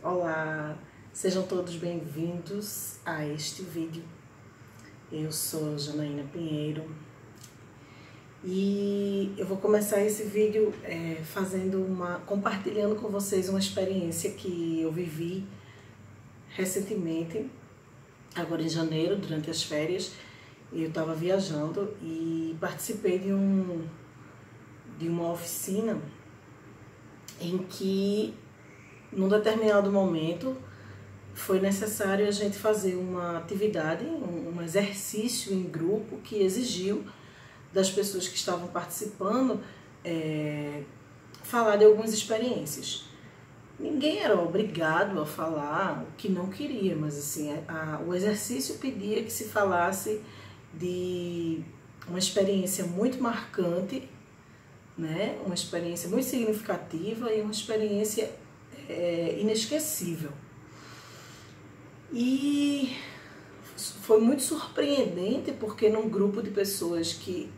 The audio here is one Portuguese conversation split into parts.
Olá, sejam todos bem-vindos a este vídeo. Eu sou Janaína Pinheiro e eu vou começar esse vídeo compartilhando com vocês uma experiência que eu vivi recentemente, agora em janeiro, durante as férias. Eu estava viajando e participei de uma oficina em que, num determinado momento, foi necessário a gente fazer uma atividade, um exercício em grupo que exigiu das pessoas que estavam participando falar de algumas experiências. Ninguém era obrigado a falar o que não queria, mas assim, o exercício pedia que se falasse de uma experiência muito marcante, né? Uma experiência muito significativa e uma experiência inesquecível. E foi muito surpreendente porque num grupo de pessoas que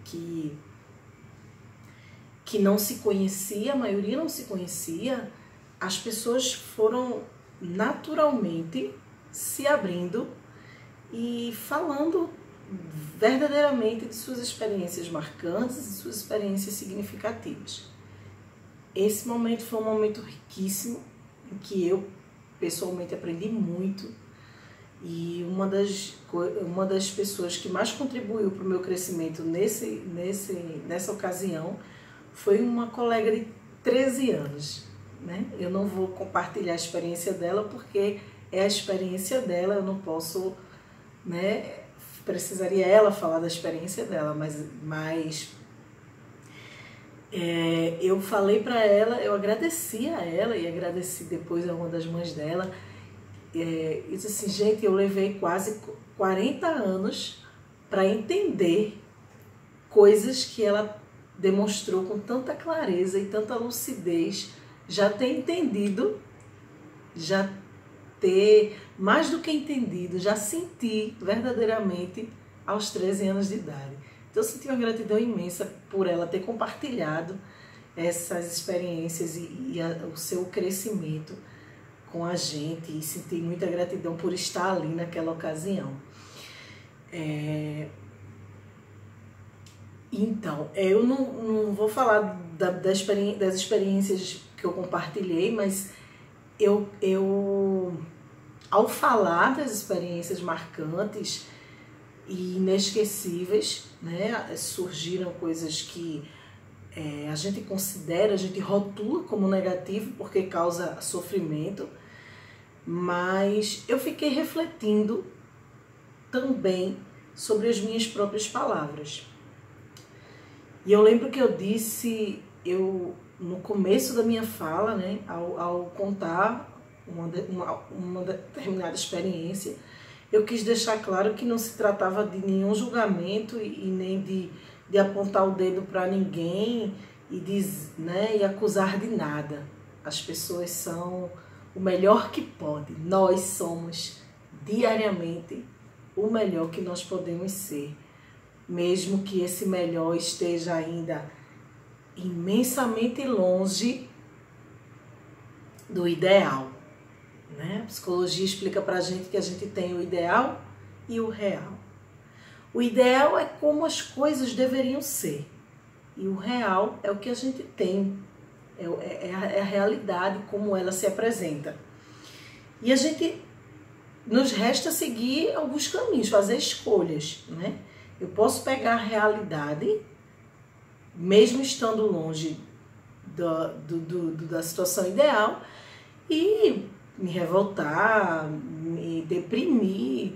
não se conhecia, a maioria não se conhecia, as pessoas foram naturalmente se abrindo e falando verdadeiramente de suas experiências marcantes e suas experiências significativas. Esse momento foi um momento riquíssimo, em que eu pessoalmente aprendi muito, e uma das pessoas que mais contribuiu para o meu crescimento nessa ocasião foi uma colega de 13 anos. Né? Eu não vou compartilhar a experiência dela porque é a experiência dela, eu não posso, né? Precisaria ela falar da experiência dela, mas eu falei para ela, eu agradeci a ela e agradeci depois a uma das mães dela. E disse assim, gente, eu levei quase 40 anos para entender coisas que ela demonstrou com tanta clareza e tanta lucidez, já ter entendido, já ter mais do que entendido, já senti verdadeiramente aos 13 anos de idade. Então eu senti uma gratidão imensa por ela ter compartilhado essas experiências e o seu crescimento com a gente, e senti muita gratidão por estar ali naquela ocasião. Então, eu não vou falar das experiências que eu compartilhei, mas ao falar das experiências marcantes e inesquecíveis, né, surgiram coisas que a gente considera, a gente rotula como negativo porque causa sofrimento, mas eu fiquei refletindo também sobre as minhas próprias palavras. E eu lembro que eu disse, no começo da minha fala, né, ao contar uma determinada experiência, eu quis deixar claro que não se tratava de nenhum julgamento e nem de apontar o dedo para ninguém e acusar de nada. As pessoas são o melhor que pode. Nós somos diariamente o melhor que nós podemos ser, mesmo que esse melhor esteja ainda imensamente longe do ideal. Né? A psicologia explica pra gente que a gente tem o ideal e o real. O ideal é como as coisas deveriam ser, e o real é o que a gente tem, é a realidade como ela se apresenta. E nos resta seguir alguns caminhos, fazer escolhas, né? Eu posso pegar a realidade, mesmo estando longe da situação ideal, e me revoltar, me deprimir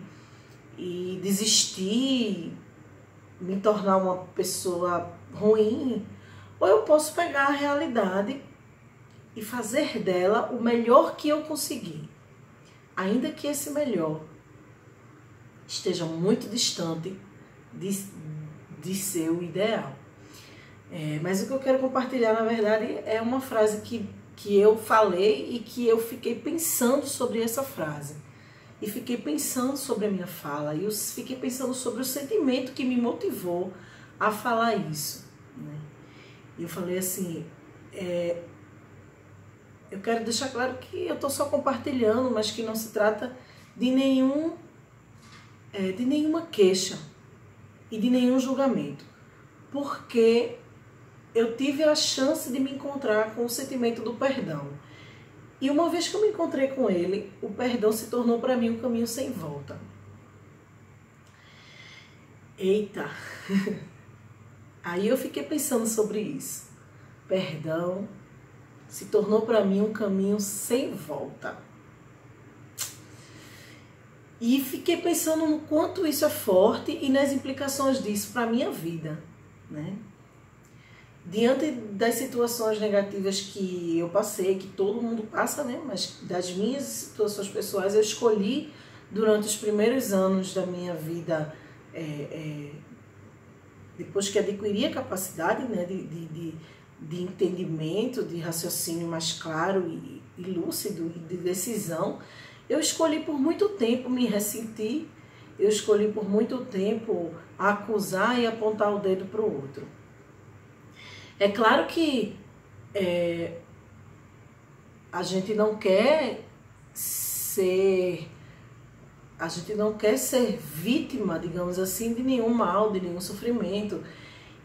e desistir, me tornar uma pessoa ruim. Ou eu posso pegar a realidade e fazer dela o melhor que eu conseguir, ainda que esse melhor esteja muito distante de ser o ideal. Mas o que eu quero compartilhar, na verdade, é uma frase que eu falei e que eu fiquei pensando sobre essa frase. E fiquei pensando sobre a minha fala. E eu fiquei pensando sobre o sentimento que me motivou a falar isso. Né? E eu falei assim, eu quero deixar claro que eu estou só compartilhando, mas que não se trata de nenhuma queixa e de nenhum julgamento, porque eu tive a chance de me encontrar com o sentimento do perdão. E uma vez que eu me encontrei com ele, o perdão se tornou para mim um caminho sem volta. Eita! Aí eu fiquei pensando sobre isso. Perdão se tornou para mim um caminho sem volta. E fiquei pensando no quanto isso é forte e nas implicações disso para a minha vida, né? Diante das situações negativas que eu passei, que todo mundo passa, né? Mas das minhas situações pessoais, eu escolhi durante os primeiros anos da minha vida, depois que adquiri a capacidade, né, de entendimento, de raciocínio mais claro e lúcido, e de decisão, eu escolhi por muito tempo me ressentir, eu escolhi por muito tempo acusar e apontar o dedo para o outro. É claro que a gente não quer ser vítima, digamos assim, de nenhum mal, de nenhum sofrimento.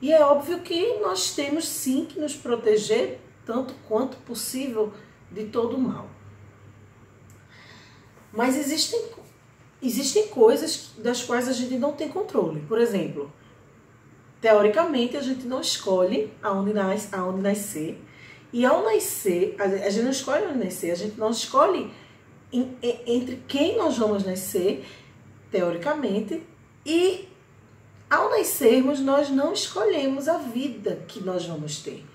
E é óbvio que nós temos sim que nos proteger tanto quanto possível de todo o mal. Mas existem coisas das quais a gente não tem controle. Por exemplo, teoricamente a gente não escolhe aonde nascer. E ao nascer, a gente não escolhe onde nascer, a gente não escolhe entre quem nós vamos nascer, teoricamente, e ao nascermos nós não escolhemos a vida que nós vamos ter.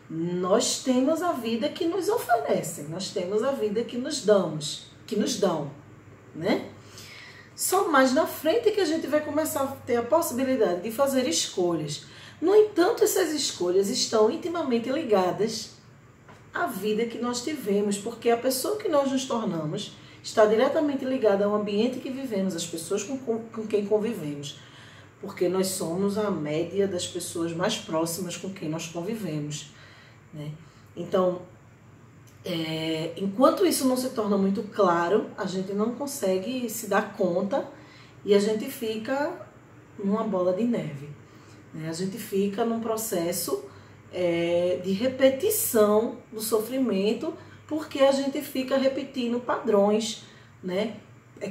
Nós temos a vida que nos oferecem, nós temos a vida que nos dão, né? Só mais na frente que a gente vai começar a ter a possibilidade de fazer escolhas. No entanto, essas escolhas estão intimamente ligadas à vida que nós tivemos, porque a pessoa que nós nos tornamos está diretamente ligada ao ambiente que vivemos, às pessoas com quem convivemos, porque nós somos a média das pessoas mais próximas com quem nós convivemos, né? Então, enquanto isso não se torna muito claro, a gente não consegue se dar conta e a gente fica numa bola de neve, né? A gente fica num processo de repetição do sofrimento, porque a gente fica repetindo padrões, né?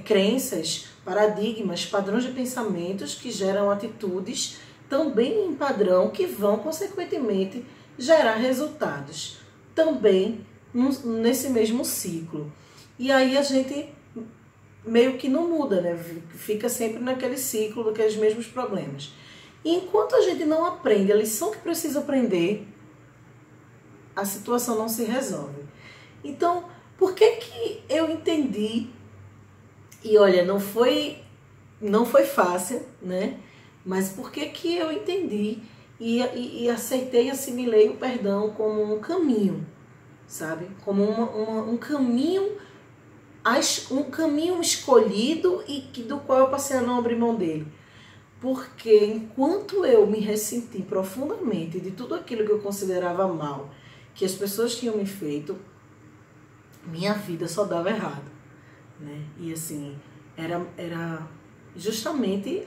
Crenças, paradigmas, padrões de pensamentos que geram atitudes também em padrão que vão, consequentemente, gerar resultados também nesse mesmo ciclo. E aí a gente meio que não muda, né? Fica sempre naquele ciclo, daqueles mesmos problemas. E enquanto a gente não aprende a lição que precisa aprender, a situação não se resolve. Então, por que eu entendi? E olha, não foi fácil, né? Mas por que eu entendi e aceitei e assimilei o perdão como um caminho, sabe? Como um caminho escolhido e do qual eu passei a não abrir mão dele. Porque enquanto eu me ressenti profundamente de tudo aquilo que eu considerava mal, que as pessoas tinham me feito, minha vida só dava errado, né? E assim, era justamente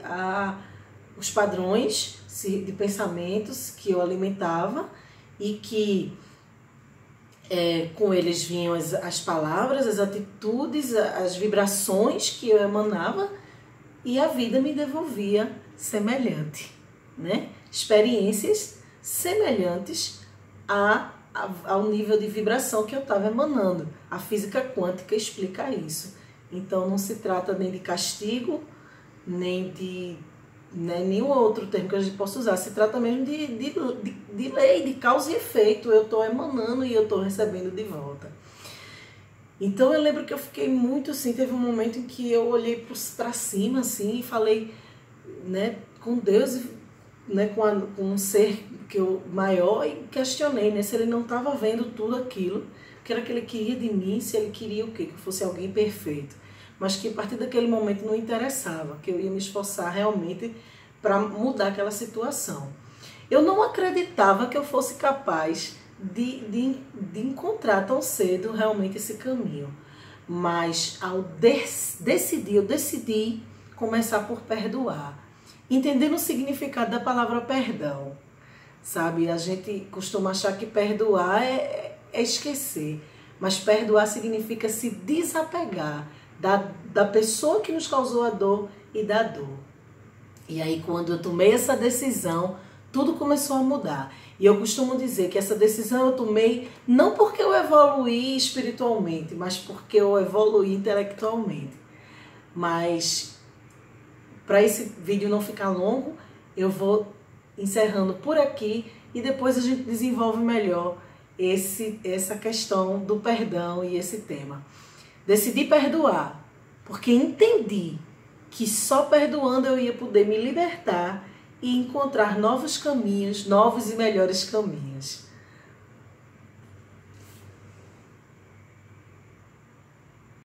os padrões de pensamentos que eu alimentava e que com eles vinham as palavras, as atitudes, as vibrações que eu emanava, e a vida me devolvia semelhante, né? Experiências semelhantes ao nível de vibração que eu estava emanando. A física quântica explica isso. Então não se trata nem de castigo, nem de nenhum outro termo que a gente possa usar. Se trata mesmo de lei, de causa e efeito. Eu estou emanando e eu estou recebendo de volta. Então eu lembro que eu fiquei muito assim, teve um momento em que eu olhei para cima assim e falei, né, com Deus, né, com um ser que eu maior, e questionei, né, se ele não estava vendo tudo aquilo, que era que ele queria de mim, se ele queria o quê? Que eu fosse alguém perfeito. Mas que a partir daquele momento não interessava, que eu ia me esforçar realmente para mudar aquela situação. Eu não acreditava que eu fosse capaz de encontrar tão cedo realmente esse caminho. Mas ao eu decidi começar por perdoar, entendendo o significado da palavra perdão. Sabe, a gente costuma achar que perdoar é esquecer, mas perdoar significa se desapegar da pessoa que nos causou a dor e da dor. E aí, quando eu tomei essa decisão, tudo começou a mudar. E eu costumo dizer que essa decisão eu tomei não porque eu evoluí espiritualmente, mas porque eu evoluí intelectualmente. Mas, para esse vídeo não ficar longo, eu vou encerrando por aqui e depois a gente desenvolve melhor essa questão do perdão e esse tema. Decidi perdoar porque entendi que só perdoando eu ia poder me libertar e encontrar novos caminhos, novos e melhores caminhos.